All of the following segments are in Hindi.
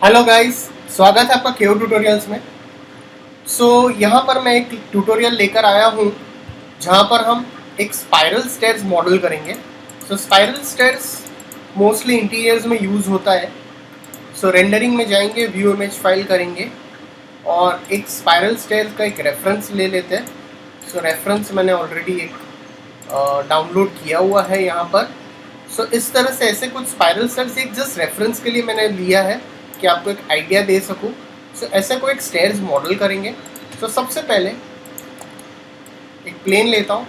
हेलो गाइस, स्वागत है आपका केओ ट्यूटोरियल्स में। यहाँ पर मैं एक ट्यूटोरियल लेकर आया हूँ जहाँ पर हम एक स्पाइरल स्टेयर्स मॉडल करेंगे। स्पाइरल स्टेयर्स मोस्टली इंटीरियर्स में यूज़ होता है। रेंडरिंग में जाएंगे, व्यू इमेज फाइल करेंगे और एक स्पाइरल स्टेयर्स का एक रेफरेंस ले लेते हैं। रेफरेंस मैंने ऑलरेडी एक डाउनलोड किया हुआ है यहाँ पर। इस तरह से ऐसे कुछ स्पाइरल स्टेयर्स एक जस्ट रेफरेंस के लिए मैंने लिया है कि आपको एक आइडिया दे सकूँ। ऐसे को एक स्टेयर्स मॉडल करेंगे। सबसे पहले एक प्लेन लेता हूँ,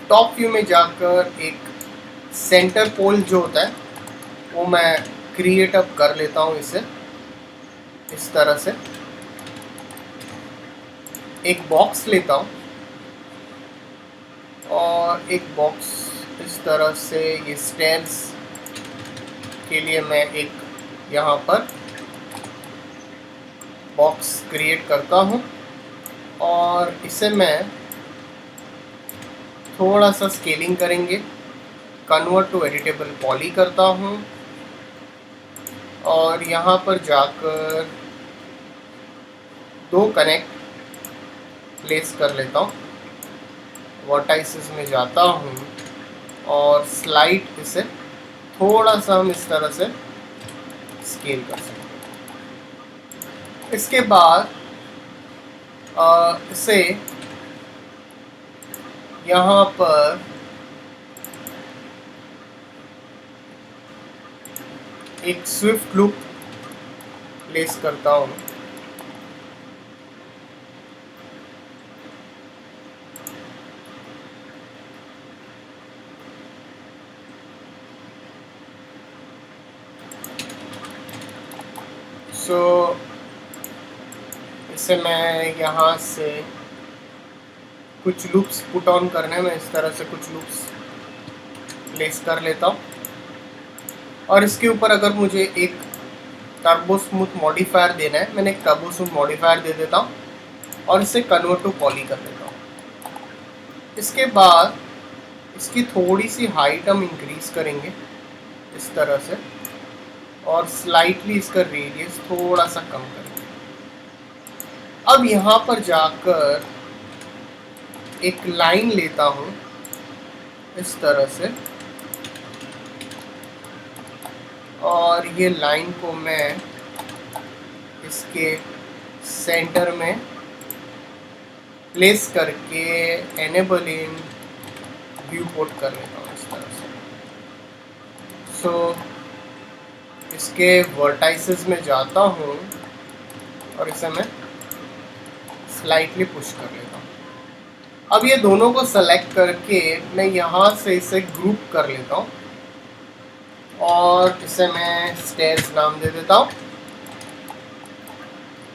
टॉप व्यू में जाकर एक सेंटर पोल जो होता है वो मैं क्रिएट अप कर लेता हूँ इसे इस तरह से। एक बॉक्स लेता हूँ और एक बॉक्स इस तरह से, ये स्टेयर्स के लिए मैं एक यहाँ पर बॉक्स क्रिएट करता हूँ और इसे मैं थोड़ा सा स्केलिंग करेंगे, कन्वर्ट टू एडिटेबल पॉली करता हूँ और यहाँ पर जाकर दो कनेक्ट प्लेस कर लेता हूँ, वर्टाइसेस में जाता हूँ और स्लाइड इसे थोड़ा सा हम इस तरह से स्केल कर सकते हैं। इसके बाद इसे यहाँ पर एक स्विफ्ट लूप प्लेस करता हूँ इसे मैं यहाँ से कुछ लूप्स पुट ऑन करने में इस तरह से कुछ लूप्स प्लेस कर लेता हूँ और इसके ऊपर अगर मुझे एक टर्बो स्मूथ मॉडिफायर देना है, मैंने एक टर्बो स्मूथ मॉडिफायर दे देता हूँ और इसे कन्वर्ट टू पॉली कर देता हूँ। इसके बाद इसकी थोड़ी सी हाइट हम इंक्रीज करेंगे इस तरह से और स्लाइटली इसका रेडियस थोड़ा सा कम करेंगे। अब यहाँ पर जाकर एक लाइन लेता हूँ इस तरह से और ये लाइन को मैं इसके सेंटर में प्लेस करके एनेबल इन व्यू पोर्ट कर लेता हूँ इस तरह से। इसके वर्टाइसेस में जाता हूँ और इसे मैं स्लाइटली पुश कर लेता हूँ। अब ये दोनों को सेलेक्ट करके मैं यहाँ से इसे ग्रुप कर लेता हूँ और इसे मैं स्टेयर्स नाम दे देता हूँ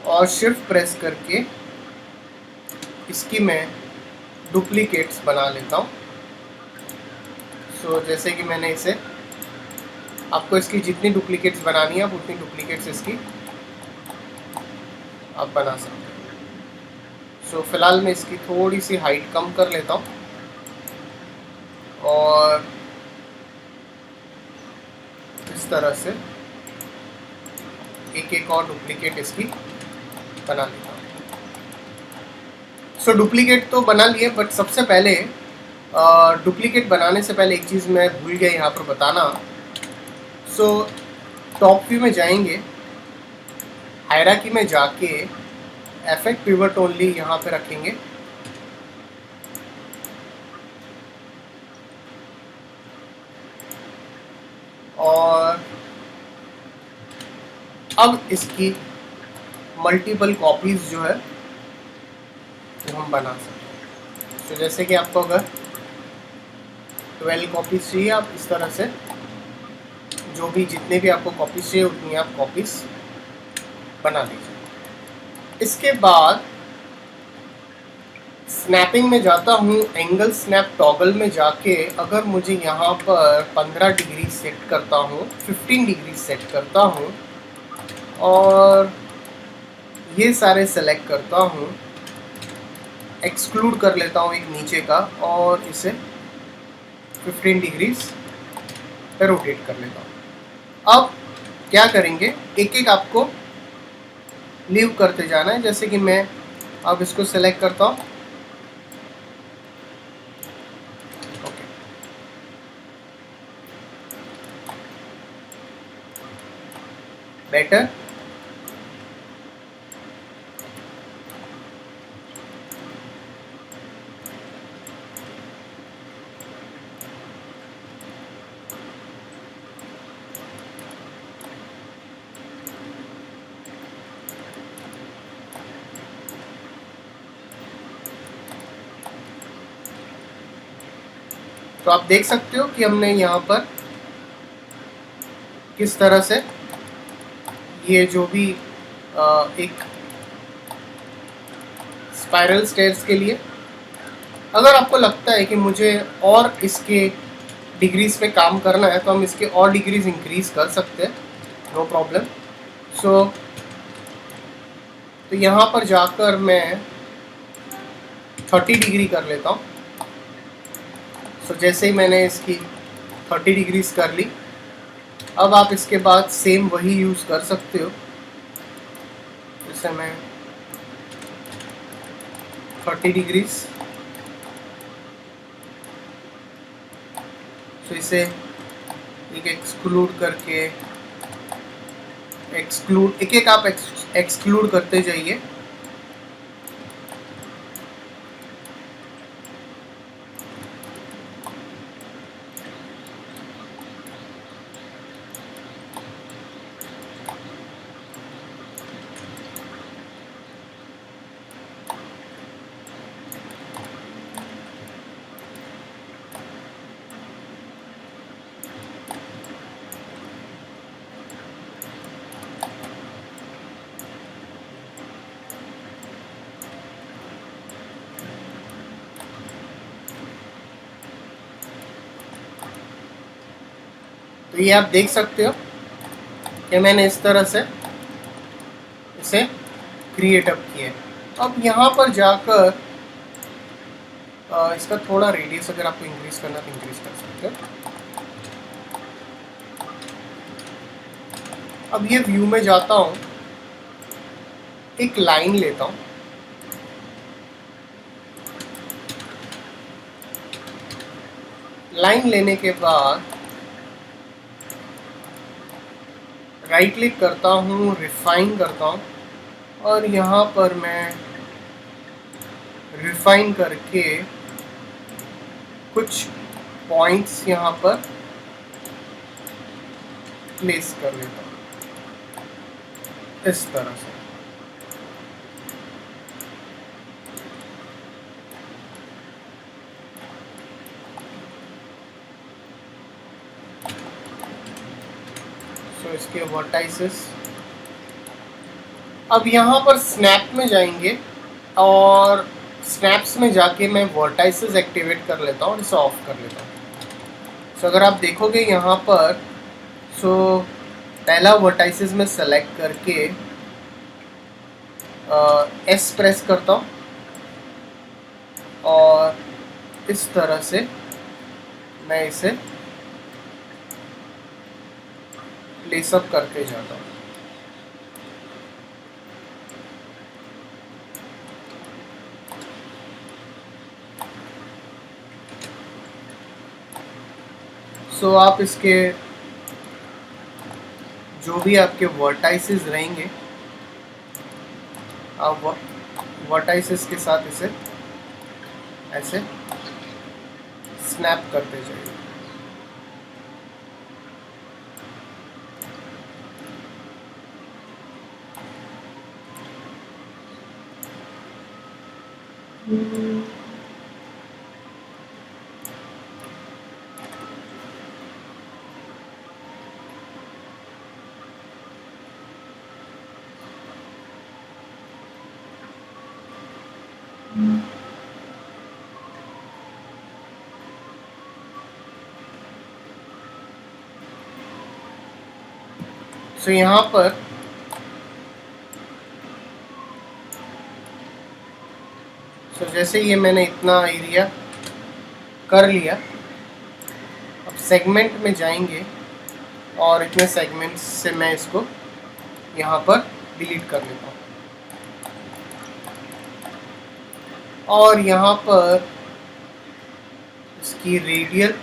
और शिफ्ट प्रेस करके इसकी मैं डुप्लीकेट्स बना लेता हूँ। जैसे कि मैंने इसे, आपको इसकी जितनी डुप्लीकेट्स बनानी है आप उतनी डुप्लीकेट्स इसकी आप बना सकते हैं। फ़िलहाल मैं इसकी थोड़ी सी हाइट कम कर लेता हूँ और इस तरह से एक और डुप्लीकेट इसकी बना लेता हूँ। डुप्लीकेट तो बना लिए, बट सबसे पहले डुप्लीकेट बनाने से पहले एक चीज़ मैं भूल गया यहाँ पर बताना। टॉप व्यू में जाएंगे, हायरार्की में जाके इफेक्ट पिवट ओनली यहाँ पे रखेंगे और अब इसकी मल्टीपल कॉपीज जो है वो हम बना सकते हैं। जैसे कि आपको अगर 12 कॉपीज चाहिए, आप इस तरह से जो भी जितने भी आपको कॉपीज चाहिए उतनी आप कॉपीज बना दीजिए। इसके बाद स्नैपिंग में जाता हूँ, एंगल स्नैप टॉगल में जाके अगर मुझे यहाँ पर 15 डिग्री सेट करता हूँ, 15 डिग्री सेट करता हूँ और ये सारे सेलेक्ट करता हूँ, एक्सक्लूड कर लेता हूँ एक नीचे का और इसे 15 डिग्रीज पे रोटेट कर लेता हूँ। अब क्या करेंगे, एक एक आपको लीव करते जाना है। जैसे कि मैं अब इसको सेलेक्ट करता हूँ, ओके, बेटर। तो आप देख सकते हो कि हमने यहाँ पर किस तरह से ये जो भी एक स्पाइरल स्टेयर्स के लिए, अगर आपको लगता है कि मुझे और इसके डिग्रीज पे काम करना है तो हम इसके और डिग्रीज इंक्रीज कर सकते हैं, नो प्रॉब्लम। सो तो यहाँ पर जाकर मैं 30 डिग्री कर लेता हूँ। सो जैसे ही मैंने इसकी 30 डिग्रीज कर ली, अब आप इसके बाद सेम वही यूज़ कर सकते हो। जैसे मैं 30 डिग्रीज, तो इसे एक एक्सक्लूड करके एक एक आप एक्सक्लूड करते जाइए। तो ये आप देख सकते हो कि मैंने इस तरह से इसे क्रिएट अप किया है। अब यहाँ पर जाकर इसका थोड़ा रेडियस अगर आपको इंक्रीज करना तो इंक्रीज कर सकते हो। अब ये व्यू में जाता हूँ, एक लाइन लेता हूँ, लाइन लेने के बाद राइट क्लिक करता हूँ, रिफाइन करता हूँ, और यहाँ पर मैं रिफाइन करके कुछ पॉइंट्स यहाँ पर प्लेस कर लेता हूँ इस तरह से। इसके वर्टाइसेस, अब यहाँ पर स्नैप में जाएंगे और स्नैप्स में जाके मैं वर्टाइसेस एक्टिवेट कर लेता हूँ और इसे ऑफ कर लेता हूँ। सो अगर आप देखोगे यहाँ पर, सो पहला वर्टाइसेस में सेलेक्ट करके एस प्रेस करता हूँ और इस तरह से मैं इसे प्लेस अप करके जाता हूँ। सो आप इसके जो भी आपके वर्टाइसेस रहेंगे, आप वर्टाइसेस के साथ इसे ऐसे स्नैप करते जाइए। सो यहाँ पर जैसे ये मैंने इतना एरिया कर लिया, अब सेगमेंट में जाएंगे और इतने सेगमेंट्स से मैं इसको यहाँ पर डिलीट कर लेता हूँ। और यहाँ पर इसकी रेडियल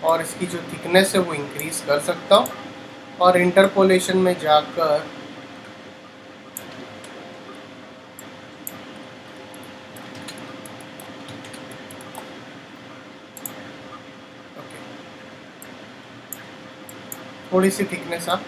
और इसकी जो थिकनेस है वो इंक्रीज कर सकता हूँ, और इंटरपोलेशन में जाकर थोड़ी सी थिकनेस आप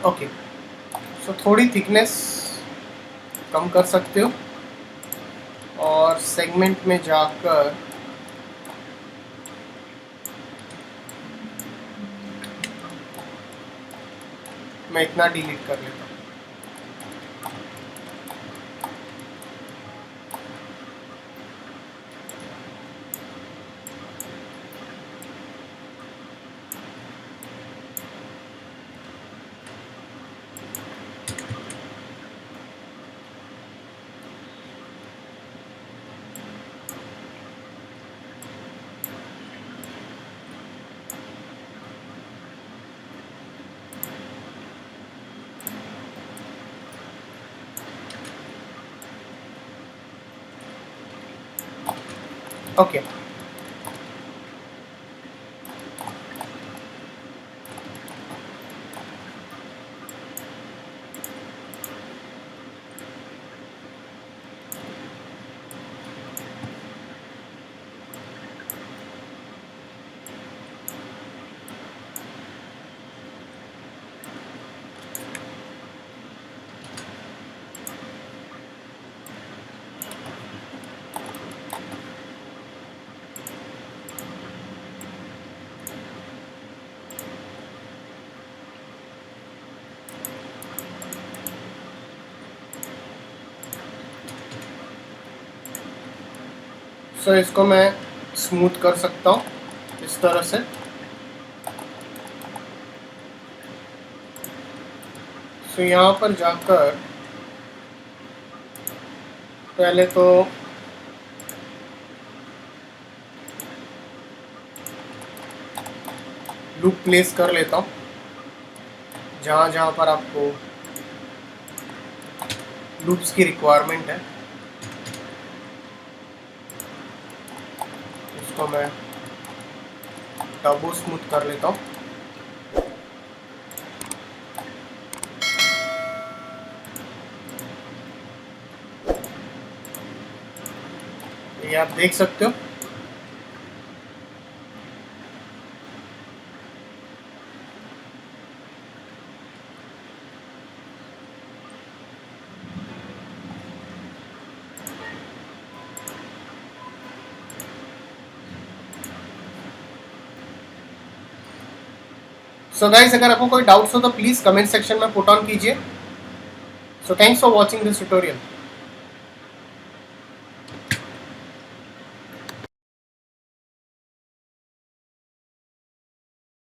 ओके। सो थोड़ी थिकनेस कम कर सकते हो, और सेगमेंट में जाकर मैं इतना डिलीट कर लेता हूँ। ओके। सो इसको मैं स्मूथ कर सकता हूँ इस तरह से। सो यहाँ पर जाकर पहले तो लूप प्लेस कर लेता हूँ जहाँ जहाँ पर आपको लूप्स की रिक्वायरमेंट है। इसको मैं टर्बो स्मूथ कर लेता हूँ। ये आप देख सकते हो। सो गाइस, अगर आपको कोई डाउट्स हो तो प्लीज़ कमेंट सेक्शन में पुट ऑन कीजिए। So thanks for watching this tutorial.